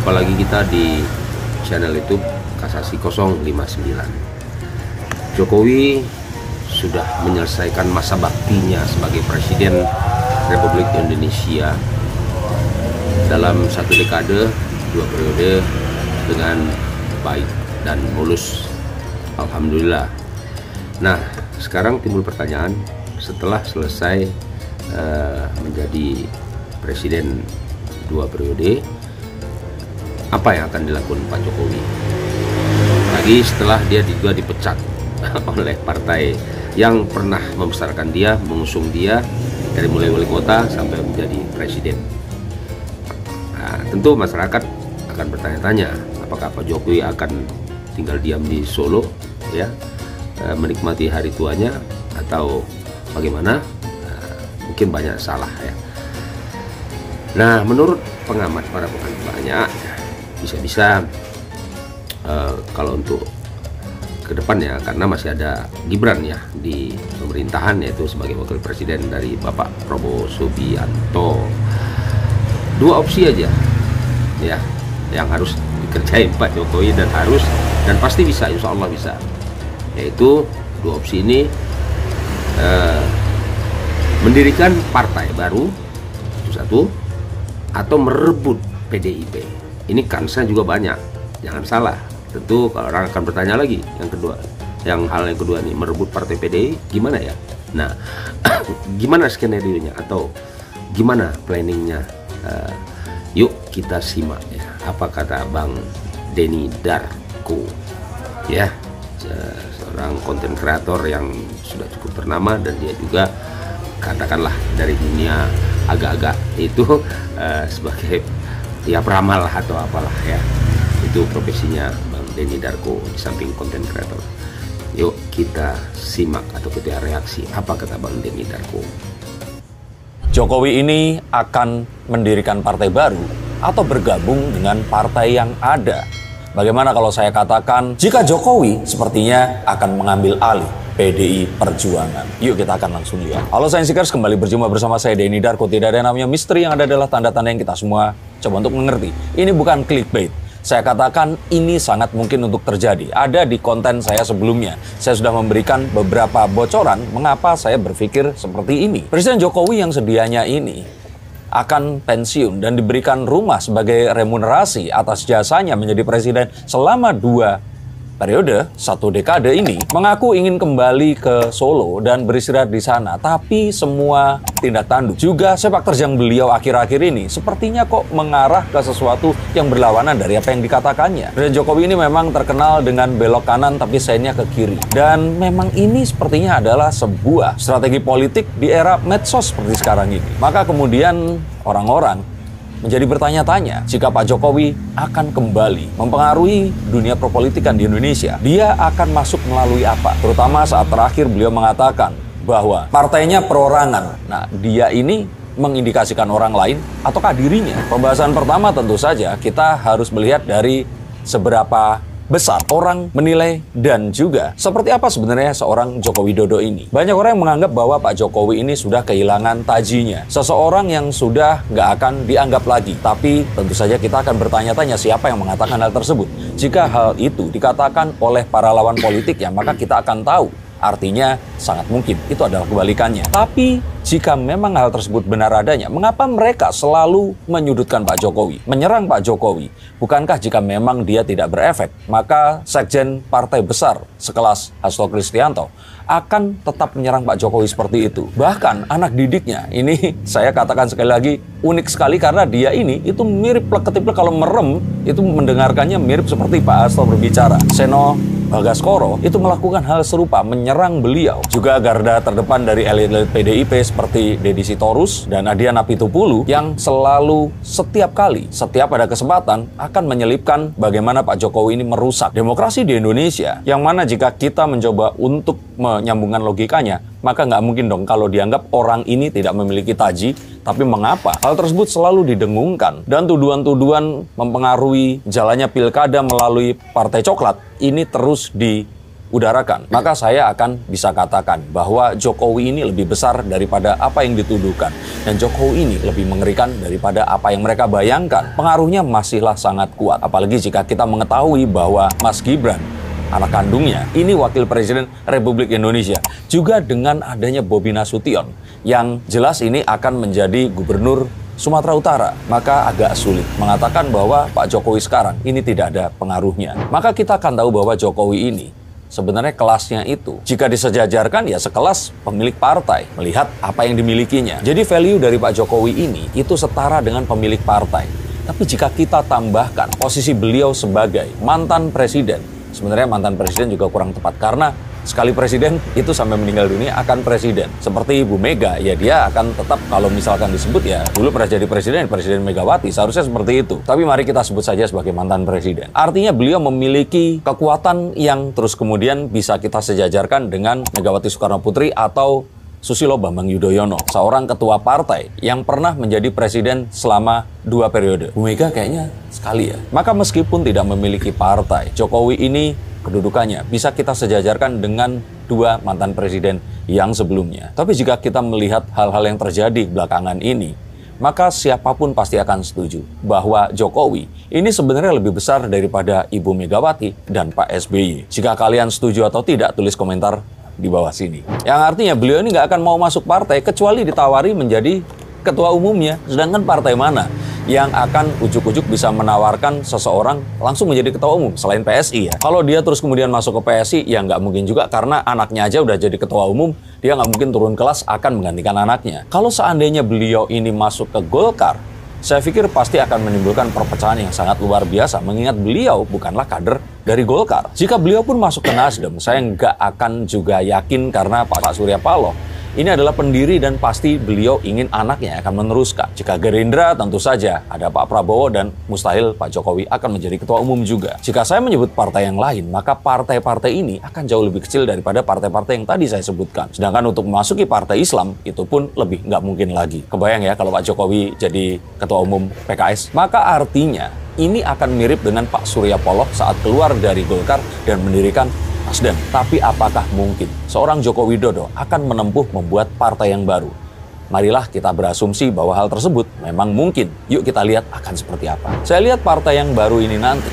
Jumpa lagi kita di channel YouTube Kasasi 059. Jokowi sudah menyelesaikan masa baktinya sebagai Presiden Republik Indonesia dalam 1 dekade, 2 periode dengan baik dan mulus, alhamdulillah. Nah, sekarang timbul pertanyaan, setelah selesai menjadi Presiden 2 periode, apa yang akan dilakukan Pak Jokowi? Lagi setelah dia juga dipecat oleh partai yang pernah membesarkan dia, mengusung dia dari mulai wali kota sampai menjadi presiden. Nah, tentu masyarakat akan bertanya-tanya, apakah Pak Jokowi akan tinggal diam di Solo, ya, menikmati hari tuanya, atau bagaimana? Mungkin banyak salah, ya. Nah, menurut pengamat, para pengamat banyak, bisa-bisa kalau untuk ke depan, ya, karena masih ada Gibran, ya, di pemerintahan, yaitu sebagai wakil presiden dari Bapak Prabowo Subianto. 2 opsi aja, ya, yang harus dikerjain Pak Jokowi, dan pasti bisa, insya Allah bisa, yaitu 2 opsi ini: mendirikan partai baru, itu satu, atau merebut PDIP. Ini kansnya juga banyak, jangan salah. Tentu kalau orang akan bertanya lagi, hal yang kedua nih, merebut partai PDI gimana ya? Nah, gimana skenario-nya atau gimana planningnya? Yuk kita simak, ya, apa kata Bang Denny Darko, ya, seorang konten kreator yang sudah cukup ternama, dan dia juga katakanlah dari dunia agak-agak itu sebagai, ya, peramal atau apalah, ya, itu profesinya Bang Denny Darko di samping konten kreator. Yuk kita simak atau kita reaksi apa kata Bang Denny Darko. Jokowi ini akan mendirikan partai baru atau bergabung dengan partai yang ada. Bagaimana kalau saya katakan jika Jokowi sepertinya akan mengambil alih PDI Perjuangan? Yuk kita akan langsung lihat. Halo Sainsikers, kembali berjumpa bersama saya Denny Darko. Tidak ada yang namanya misteri, yang ada adalah tanda-tanda yang kita semua coba untuk mengerti. Ini bukan clickbait. Saya katakan ini sangat mungkin untuk terjadi. Ada di konten saya sebelumnya. Saya sudah memberikan beberapa bocoran mengapa saya berpikir seperti ini. Presiden Jokowi yang sedianya ini akan pensiun dan diberikan rumah sebagai remunerasi atas jasanya menjadi presiden selama 2 periode, 1 dekade ini, mengaku ingin kembali ke Solo dan beristirahat di sana, tapi semua tindak tanduk juga sepak terjang beliau akhir-akhir ini sepertinya kok mengarah ke sesuatu yang berlawanan dari apa yang dikatakannya. Presiden Jokowi ini memang terkenal dengan belok kanan tapi seinnya ke kiri, dan memang ini sepertinya adalah sebuah strategi politik di era medsos seperti sekarang ini. Maka kemudian orang-orang menjadi bertanya-tanya, jika Pak Jokowi akan kembali mempengaruhi dunia perpolitikan di Indonesia, dia akan masuk melalui apa? Terutama saat terakhir beliau mengatakan bahwa partainya perorangan. Nah, dia ini mengindikasikan orang lain ataukah dirinya? Pembahasan pertama tentu saja kita harus melihat dari seberapa besar orang menilai dan juga seperti apa sebenarnya seorang Joko Widodo ini. Banyak orang yang menganggap bahwa Pak Jokowi ini sudah kehilangan tajinya, seseorang yang sudah nggak akan dianggap lagi. Tapi tentu saja kita akan bertanya-tanya siapa yang mengatakan hal tersebut. Jika hal itu dikatakan oleh para lawan politik, ya, maka kita akan tahu artinya sangat mungkin itu adalah kebalikannya. Tapi jika memang hal tersebut benar adanya, mengapa mereka selalu menyudutkan Pak Jokowi, menyerang Pak Jokowi? Bukankah jika memang dia tidak berefek, maka sekjen partai besar sekelas Hasto Kristianto akan tetap menyerang Pak Jokowi seperti itu? Bahkan anak didiknya, ini saya katakan sekali lagi, unik sekali karena dia ini itu mirip plek-ketiplek, kalau merem itu mendengarkannya mirip seperti Pak Hasto berbicara. Seno Bagaskoro itu melakukan hal serupa, menyerang beliau. Juga garda terdepan dari elit-elit PDIP seperti Deddy Sitorus dan Adian Apitupulu yang selalu setiap ada kesempatan akan menyelipkan bagaimana Pak Jokowi ini merusak demokrasi di Indonesia. Yang mana jika kita mencoba untuk menyambungkan logikanya, maka nggak mungkin dong kalau dianggap orang ini tidak memiliki taji. Tapi mengapa hal tersebut selalu didengungkan dan tuduhan-tuduhan mempengaruhi jalannya pilkada melalui partai coklat ini terus udarakan, maka saya akan bisa katakan bahwa Jokowi ini lebih besar daripada apa yang dituduhkan. Dan Jokowi ini lebih mengerikan daripada apa yang mereka bayangkan. Pengaruhnya masihlah sangat kuat. Apalagi jika kita mengetahui bahwa Mas Gibran, anak kandungnya, ini wakil presiden Republik Indonesia. Juga dengan adanya Bobi Nasution, yang jelas ini akan menjadi gubernur Sumatera Utara, maka agak sulit mengatakan bahwa Pak Jokowi sekarang ini tidak ada pengaruhnya. Maka kita akan tahu bahwa Jokowi ini sebenarnya kelasnya itu, jika disejajarkan ya sekelas pemilik partai, melihat apa yang dimilikinya. Jadi value dari Pak Jokowi ini itu setara dengan pemilik partai. Tapi jika kita tambahkan posisi beliau sebagai mantan presiden, sebenarnya mantan presiden juga kurang tepat, karena sekali presiden itu sampai meninggal dunia akan presiden. Seperti Ibu Mega, ya dia akan tetap, kalau misalkan disebut ya dulu pernah jadi Presiden Megawati, seharusnya seperti itu. Tapi mari kita sebut saja sebagai mantan presiden. Artinya beliau memiliki kekuatan yang terus kemudian bisa kita sejajarkan dengan Megawati Soekarno Putri atau Susilo Bambang Yudhoyono, seorang ketua partai yang pernah menjadi presiden selama 2 periode. Bu Mega kayaknya sekali ya. Maka meskipun tidak memiliki partai, Jokowi ini kedudukannya bisa kita sejajarkan dengan 2 mantan presiden yang sebelumnya. Tapi jika kita melihat hal-hal yang terjadi belakangan ini, maka siapapun pasti akan setuju bahwa Jokowi ini sebenarnya lebih besar daripada Ibu Megawati dan Pak SBY. Jika kalian setuju atau tidak, tulis komentar di bawah sini. Yang artinya beliau ini nggak akan mau masuk partai kecuali ditawari menjadi ketua umumnya. Sedangkan partai mana yang akan ujuk-ujuk bisa menawarkan seseorang langsung menjadi ketua umum selain PSI ya? Kalau dia terus kemudian masuk ke PSI, ya nggak mungkin juga, karena anaknya aja udah jadi ketua umum, dia nggak mungkin turun kelas akan menggantikan anaknya. Kalau seandainya beliau ini masuk ke Golkar, saya pikir pasti akan menimbulkan perpecahan yang sangat luar biasa, mengingat beliau bukanlah kader dari Golkar. Jika beliau pun masuk ke Nasdem, saya nggak akan juga yakin, karena Pak Surya Paloh ini adalah pendiri dan pasti beliau ingin anaknya akan meneruskan. Jika Gerindra, tentu saja ada Pak Prabowo dan mustahil Pak Jokowi akan menjadi ketua umum juga. Jika saya menyebut partai yang lain, maka partai-partai ini akan jauh lebih kecil daripada partai-partai yang tadi saya sebutkan. Sedangkan untuk memasuki partai Islam, itu pun lebih nggak mungkin lagi. Kebayang ya kalau Pak Jokowi jadi ketua umum PKS? Maka artinya ini akan mirip dengan Pak Surya Paloh saat keluar dari Golkar dan mendirikan Nasdem. Tapi apakah mungkin seorang Joko Widodo akan menempuh membuat partai yang baru? Marilah kita berasumsi bahwa hal tersebut memang mungkin. Yuk kita lihat akan seperti apa. Saya lihat partai yang baru ini nanti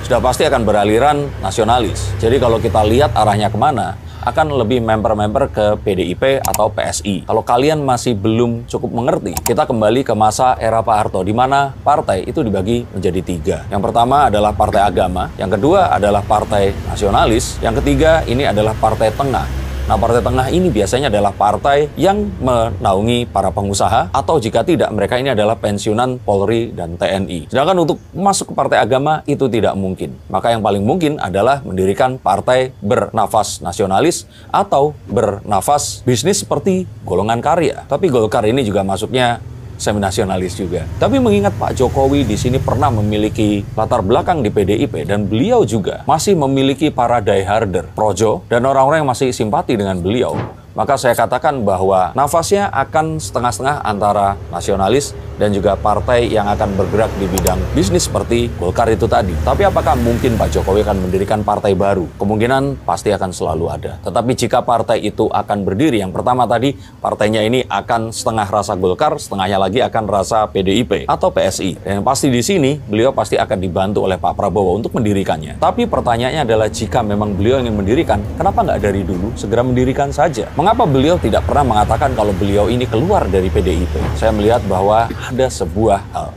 sudah pasti akan beraliran nasionalis. Jadi kalau kita lihat arahnya kemana, akan lebih member-member ke PDIP atau PSI. Kalau kalian masih belum cukup mengerti, kita kembali ke masa era Pak Harto, di mana partai itu dibagi menjadi 3. Yang pertama adalah partai agama, yang kedua adalah partai nasionalis, yang ketiga ini adalah partai tengah. Nah, partai tengah ini biasanya adalah partai yang menaungi para pengusaha, atau jika tidak, mereka ini adalah pensiunan Polri dan TNI. Sedangkan untuk masuk ke partai agama, itu tidak mungkin. Maka yang paling mungkin adalah mendirikan partai bernafas nasionalis atau bernafas bisnis seperti golongan karya. Tapi Golkar ini juga masuknya semi-nasionalis juga. Tapi mengingat Pak Jokowi di sini pernah memiliki latar belakang di PDIP, dan beliau juga masih memiliki para dieharder, projo, dan orang-orang yang masih simpati dengan beliau, maka saya katakan bahwa nafasnya akan setengah-setengah antara nasionalis dan juga partai yang akan bergerak di bidang bisnis seperti Golkar itu tadi. Tapi apakah mungkin Pak Jokowi akan mendirikan partai baru? Kemungkinan pasti akan selalu ada. Tetapi jika partai itu akan berdiri, yang pertama tadi, partainya ini akan setengah rasa Golkar, setengahnya lagi akan rasa PDIP atau PSI. Dan yang pasti di sini, beliau pasti akan dibantu oleh Pak Prabowo untuk mendirikannya. Tapi pertanyaannya adalah, jika memang beliau ingin mendirikan, kenapa nggak dari dulu segera mendirikan saja? Mengapa beliau tidak pernah mengatakan kalau beliau ini keluar dari PDIP? Saya melihat bahwa ada sebuah hal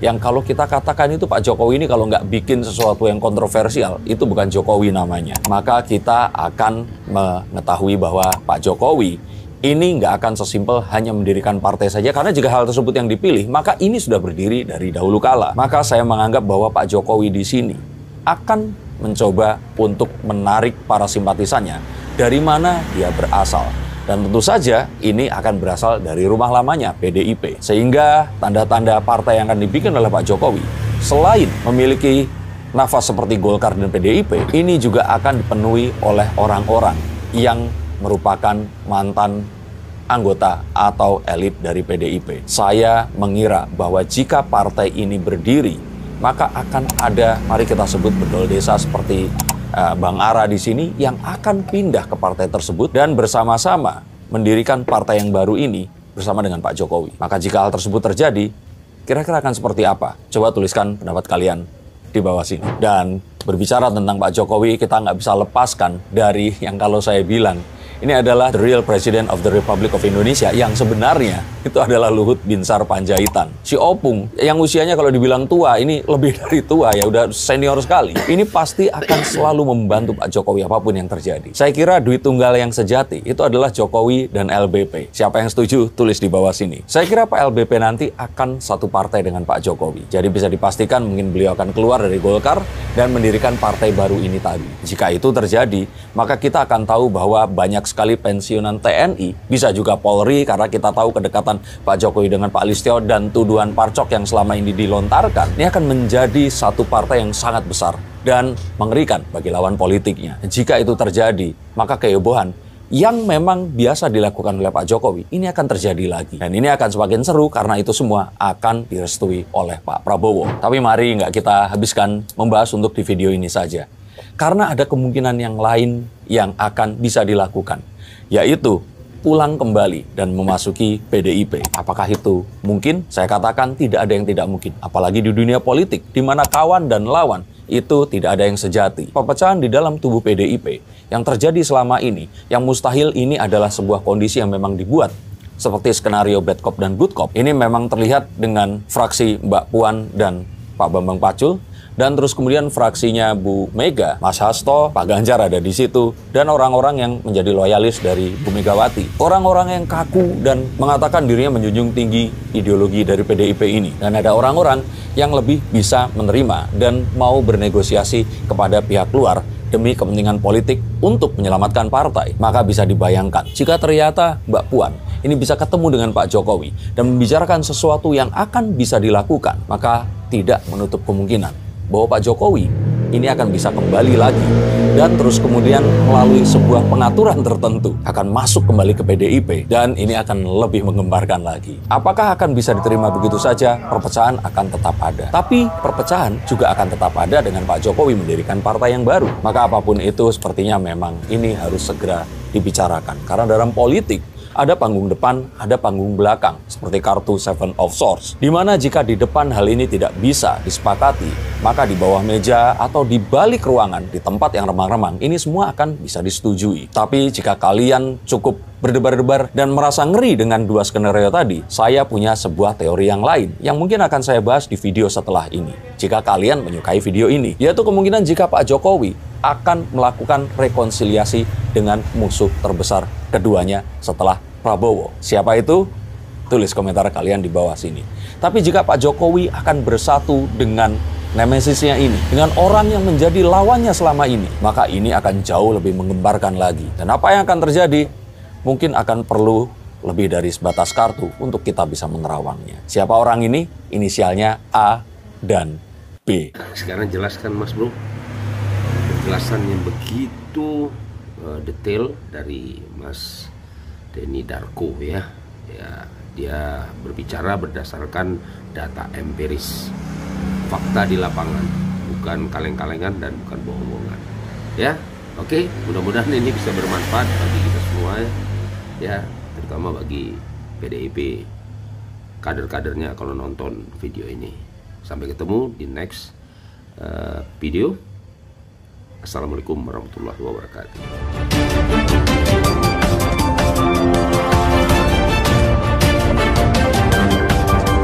yang kalau kita katakan itu Pak Jokowi ini kalau nggak bikin sesuatu yang kontroversial, itu bukan Jokowi namanya. Maka kita akan mengetahui bahwa Pak Jokowi ini nggak akan sesimpel hanya mendirikan partai saja, karena jika hal tersebut yang dipilih, maka ini sudah berdiri dari dahulu kala. Maka saya menganggap bahwa Pak Jokowi di sini akan mencoba untuk menarik para simpatisannya dari mana dia berasal. Dan tentu saja ini akan berasal dari rumah lamanya, PDIP. Sehingga tanda-tanda partai yang akan dibikin oleh Pak Jokowi, selain memiliki nafas seperti Golkar dan PDIP, ini juga akan dipenuhi oleh orang-orang yang merupakan mantan anggota atau elit dari PDIP. Saya mengira bahwa jika partai ini berdiri, maka akan ada, mari kita sebut bedol desa seperti Bang Ara di sini yang akan pindah ke partai tersebut dan bersama-sama mendirikan partai yang baru ini bersama dengan Pak Jokowi. Maka jika hal tersebut terjadi, kira-kira akan seperti apa? Coba tuliskan pendapat kalian di bawah sini. Dan berbicara tentang Pak Jokowi, kita nggak bisa lepaskan dari yang kalau saya bilang, ini adalah the real President of the Republic of Indonesia yang sebenarnya itu adalah Luhut Binsar Panjaitan. Si Opung yang usianya kalau dibilang tua, ini lebih dari tua ya, udah senior sekali. Ini pasti akan selalu membantu Pak Jokowi apapun yang terjadi. Saya kira duit tunggal yang sejati itu adalah Jokowi dan LBP. Siapa yang setuju? Tulis di bawah sini. Saya kira Pak LBP nanti akan satu partai dengan Pak Jokowi. Jadi bisa dipastikan mungkin beliau akan keluar dari Golkar dan mendirikan partai baru ini tadi. Jika itu terjadi, maka kita akan tahu bahwa banyak sekali pensiunan TNI, bisa juga Polri, karena kita tahu kedekatan Pak Jokowi dengan Pak Listio dan tuduhan parcok yang selama ini dilontarkan. Ini akan menjadi satu partai yang sangat besar dan mengerikan bagi lawan politiknya. Jika itu terjadi, maka kehebohan yang memang biasa dilakukan oleh Pak Jokowi, ini akan terjadi lagi. Dan ini akan semakin seru karena itu semua akan direstui oleh Pak Prabowo. Tapi mari nggak kita habiskan membahas untuk di video ini saja. Karena ada kemungkinan yang lain yang akan bisa dilakukan, yaitu pulang kembali dan memasuki PDIP. Apakah itu mungkin? Saya katakan tidak ada yang tidak mungkin. Apalagi di dunia politik, di mana kawan dan lawan itu tidak ada yang sejati. Perpecahan di dalam tubuh PDIP yang terjadi selama ini, yang mustahil ini adalah sebuah kondisi yang memang dibuat. Seperti skenario bad cop dan good cop. Ini memang terlihat dengan fraksi Mbak Puan dan Pak Bambang Pacul. Dan terus kemudian fraksinya Bu Mega, Mas Hasto, Pak Ganjar ada di situ. Dan orang-orang yang menjadi loyalis dari Bu Megawati. Orang-orang yang kaku dan mengatakan dirinya menjunjung tinggi ideologi dari PDIP ini. Dan ada orang-orang yang lebih bisa menerima dan mau bernegosiasi kepada pihak luar demi kepentingan politik untuk menyelamatkan partai. Maka bisa dibayangkan, jika ternyata Mbak Puan ini bisa ketemu dengan Pak Jokowi dan membicarakan sesuatu yang akan bisa dilakukan, maka tidak menutup kemungkinan bahwa Pak Jokowi ini akan bisa kembali lagi dan terus kemudian melalui sebuah pengaturan tertentu akan masuk kembali ke PDIP dan ini akan lebih menggembarkan lagi. Apakah akan bisa diterima begitu saja? Perpecahan akan tetap ada. Tapi perpecahan juga akan tetap ada dengan Pak Jokowi mendirikan partai yang baru. Maka apapun itu sepertinya memang ini harus segera dibicarakan. Karena dalam politik ada panggung depan, ada panggung belakang, seperti kartu Seven of Swords. Dimana jika di depan hal ini tidak bisa disepakati, maka di bawah meja atau di balik ruangan, di tempat yang remang-remang, ini semua akan bisa disetujui. Tapi jika kalian cukup berdebar-debar dan merasa ngeri dengan dua skenario tadi, saya punya sebuah teori yang lain, yang mungkin akan saya bahas di video setelah ini. Jika kalian menyukai video ini, yaitu kemungkinan jika Pak Jokowi akan melakukan rekonsiliasi dengan musuh terbesar keduanya setelah Prabowo. Siapa itu? Tulis komentar kalian di bawah sini. Tapi jika Pak Jokowi akan bersatu dengan nemesisnya ini, dengan orang yang menjadi lawannya selama ini, maka ini akan jauh lebih menggembarkan lagi. Dan apa yang akan terjadi? Mungkin akan perlu lebih dari sebatas kartu untuk kita bisa menerawangnya. Siapa orang ini? Inisialnya A dan B. Sekarang jelaskan Mas Bro. Penjelasan yang begitu detail dari Mas Denny Darko ya. Dia berbicara berdasarkan data empiris, fakta di lapangan, bukan kaleng-kalengan dan bukan bohong-bohongan. Ya, oke. Mudah-mudahan ini bisa bermanfaat bagi kita semua ya, terutama bagi PDIP kader-kadernya kalau nonton video ini. Sampai ketemu di next video. Assalamualaikum warahmatullahi wabarakatuh.